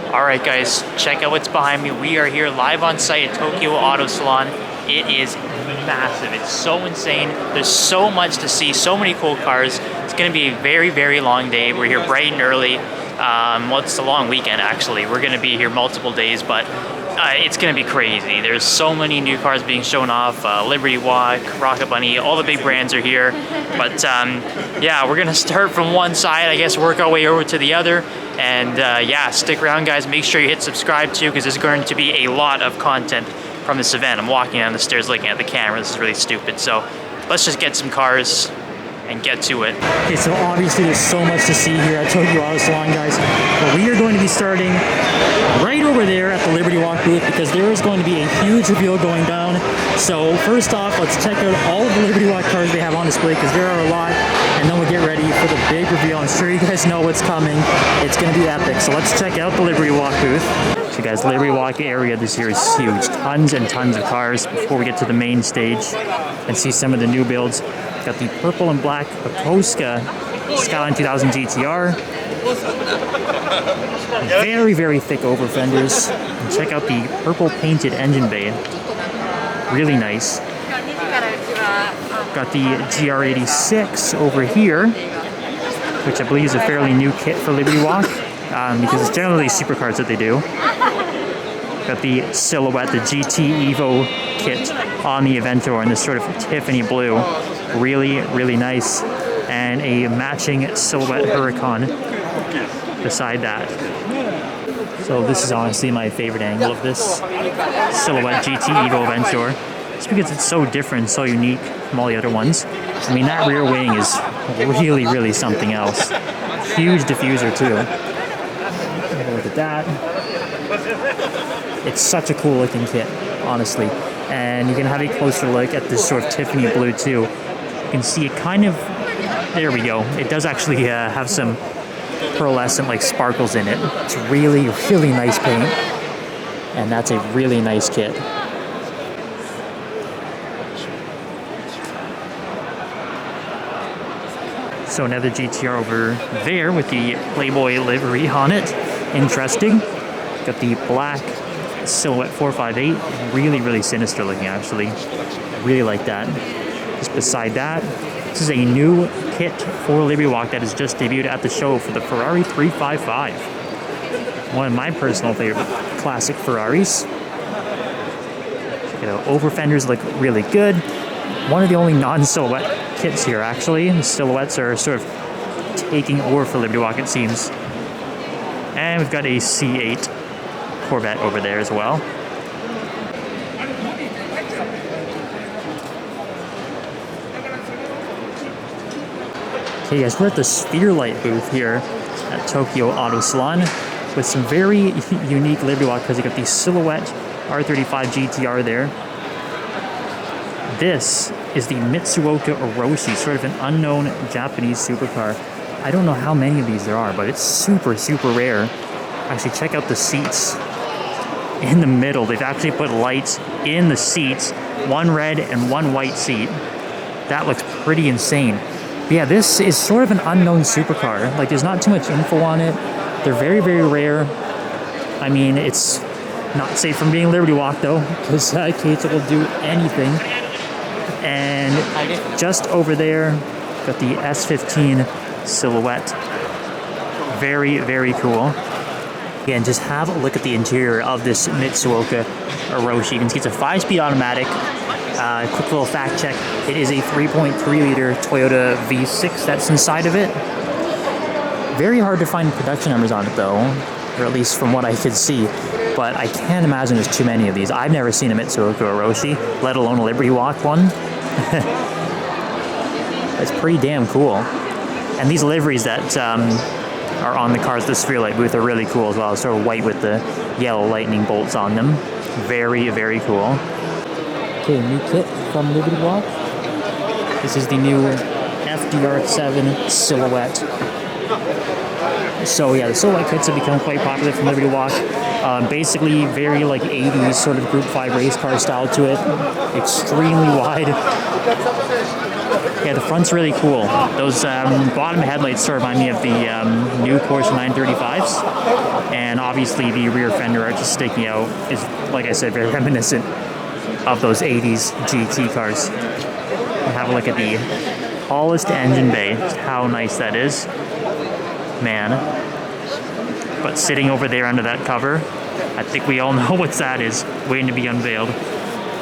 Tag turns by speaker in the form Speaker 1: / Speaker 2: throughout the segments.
Speaker 1: Alright guys, check out what's behind me. We are here live on site at Tokyo Auto Salon. It is massive. It's so insane. There's so much to see, so many cool cars. It's going to be a very, very long day. We're here bright and early. Well, it's a long weekend actually. We're going to be here multiple days, but it's going to be crazy. There's so many new cars being shown off. Liberty Walk, Rocket Bunny, all the big brands are here. But yeah, we're going to start from one side, I guess, work our way over to the other. And yeah, stick around guys. Make sure you hit subscribe too, because there's going to be a lot of content from this event. I'm walking down the stairs looking at the camera. This is really stupid. So let's just get some cars and get to it.
Speaker 2: Okay, so obviously there's so much to see here at Tokyo Auto Salon, guys. But we are going to be starting right over there at the Liberty Walk booth, because there is going to be a huge reveal going down. So first off, let's check out all of the Liberty Walk cars they have on display, because there are a lot, and then we'll get ready for the big reveal. I'm sure you guys know what's coming. It's going to be epic. So let's check out the Liberty Walk booth. So guys, Liberty Walk area this year is huge. Tons and tons of cars before we get to the main stage and see some of the new builds. Got the purple and black Akoska Skyline 2000 GTR. Very, very thick over fenders. And check out the purple painted engine bay. Really nice. Got the GR86 over here, which I believe is a fairly new kit for Liberty Walk, because it's generally supercars that they do. Got the Silhouette, the GT Evo kit on the Aventor in this sort of Tiffany blue. Really, really nice. And a matching Silhouette Huracan beside that. So this is honestly my favorite angle of this Silhouette GT Evo Aventor. Just because it's so different, so unique from all the other ones. I mean, that rear wing is really, really something else. Huge diffuser too. Look at that. It's such a cool looking kit, honestly. And you can have a closer look at this sort of Tiffany blue too. You can see it kind of, there we go. It does actually have some pearlescent like sparkles in it. It's really, really nice paint. And that's a really nice kit. So another GTR over there with the Playboy livery on it. Interesting. Got the black Silhouette 458. Really, really sinister looking, actually. Really like that. Just beside that, this is a new kit for Liberty Walk that has just debuted at the show for the Ferrari 355. One of my personal favorite classic Ferraris. Check it out. Over fenders look really good. One of the only non-silhouette kits here, actually. The silhouettes are sort of taking over for Liberty Walk, it seems. And we've got a C8 Corvette over there as well. Okay guys, we're at the Sphere Light booth here at Tokyo Auto Salon with some very unique Liberty Walk cars. You got the Silhouette R35 GTR there. This is the Mitsuoka Orochi, sort of an unknown Japanese supercar. I don't know how many of these there are, but it's super, super rare. Actually, check out the seats in the middle. They've actually put lights in the seats, one red and one white seat. That looks pretty insane. But yeah, this is sort of an unknown supercar. Like, there's not too much info on it. They're very, very rare. I mean, it's not safe from being Liberty Walk, though, because Kato will do anything. And just over there, got the S15 Silhouette. Very, very cool. Again, just have a look at the interior of this Mitsuoka Orochi. You can see it's a 5-speed automatic. Quick little fact check. It is a 3.3-liter Toyota V6 that's inside of it. Very hard to find production numbers on it, though, or at least from what I could see. But I can't imagine there's too many of these. I've never seen a Mitsuoka Orochi, let alone a Liberty Walk one. It's pretty damn cool. And these liveries that are on the cars, the Sphere Light booth, are really cool as well. Sort of white with the yellow lightning bolts on them. Very, very cool. Okay, new kit from Liberty Walk. This is the new FDR7 Silhouette. So yeah, the Silhouette kits have become quite popular from Liberty Walk. Basically very like 80s sort of Group 5 race car style to it. Extremely wide. Yeah, the front's really cool. Those bottom headlights sort of remind me of the new Porsche 935s. And obviously the rear fender arch sticking out is, like I said, very reminiscent of those 80s GT cars. Have a look at the tallest engine bay. How nice that is. Man. But sitting over there under that cover, I think we all know what that is, waiting to be unveiled.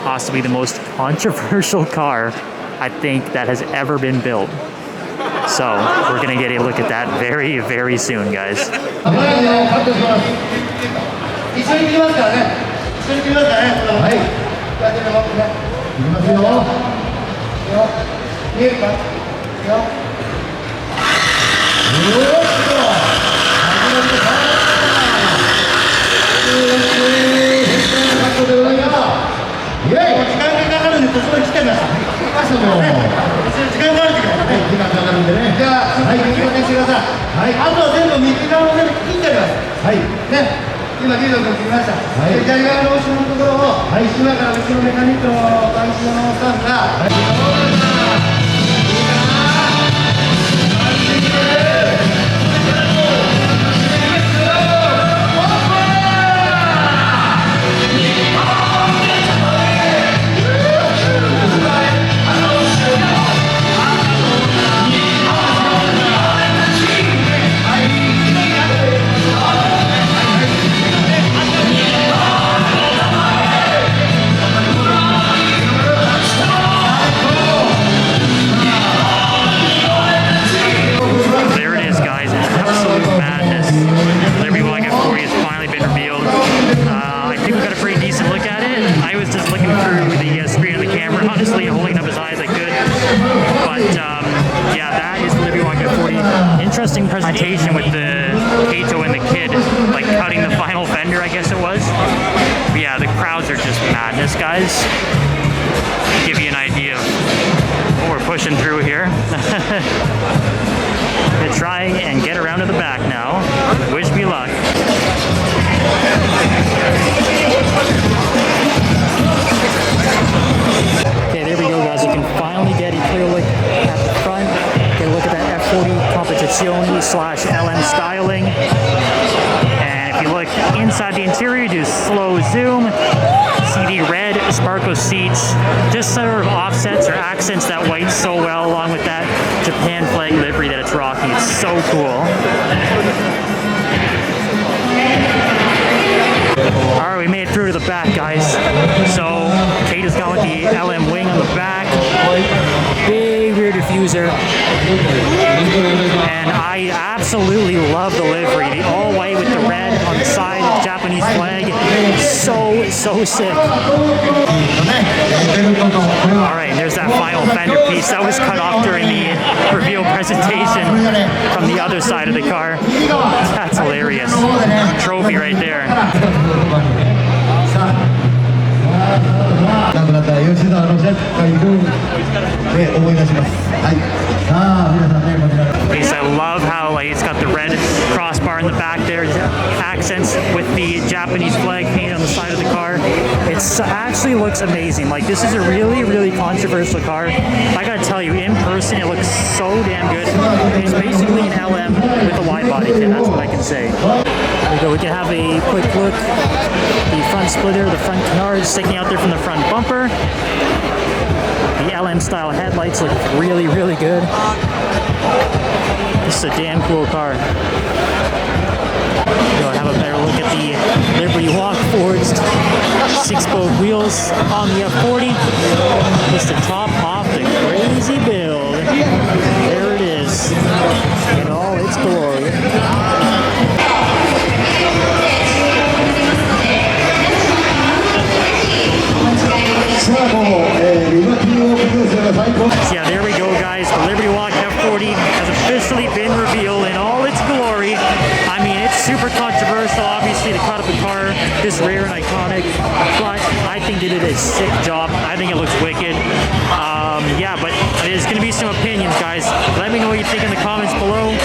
Speaker 2: Possibly the most controversial car I think that has ever been built. So we're gonna get a look at that very, very soon, guys. Interesting presentation with the Kato and the kid, like cutting the final fender, I guess it was. But yeah, the crowds are just madness, guys. Give you an idea of what we're pushing through here. Gonna try and get around to the back now. Wish me luck. Okay, there we go, guys. You can finally get a clear look at the front. Get a look at that F40 Competizione/LM styling. And if you look inside the interior, do a slow zoom. See the red Sparko seats. Just sort of offsets or accents that white so well, along with that Japan flag livery that it's rocking. It's so cool. Alright, we made it through to the back, guys. So, Kato's gone with the LM wing on the back. Big rear diffuser. And I absolutely love the livery. The all white with the red on the side, the Japanese flag. So sick. Alright, there's that final fender piece. That was cut off during the reveal presentation from the other side of the car. That's hilarious. Trophy right there. Yes, I love how it's got the red crossbar in the back there, accents with the Japanese flag painted on the side of the car. It actually looks amazing. Like, this is a really controversial car. I gotta tell you, in person, it looks so damn good. It's basically an LM with a wide body kit. That's what I can say. There we go. We can have a quick look. The front splitter, the front canard sticking out there from the front bumper. The LM style headlights look really good. This is a damn cool car. We'll have a better look at the Liberty Walk forged 6-spoke wheels on the F40. Just to top off the crazy build. There it is in all its glory. Yeah, there we go, guys. The Liberty Walk F40 has officially been revealed in all its glory. I mean, it's super controversial, obviously, to cut up a car this rare and iconic, but I think they did a sick job. I think it looks wicked. Yeah, but there's going to be some opinions, guys. Let me know what you think in the comments below.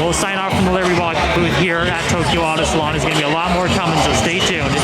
Speaker 2: We'll sign off from the Liberty Walk. booth here at Tokyo Auto Salon. There's going to be a lot more coming, so stay tuned.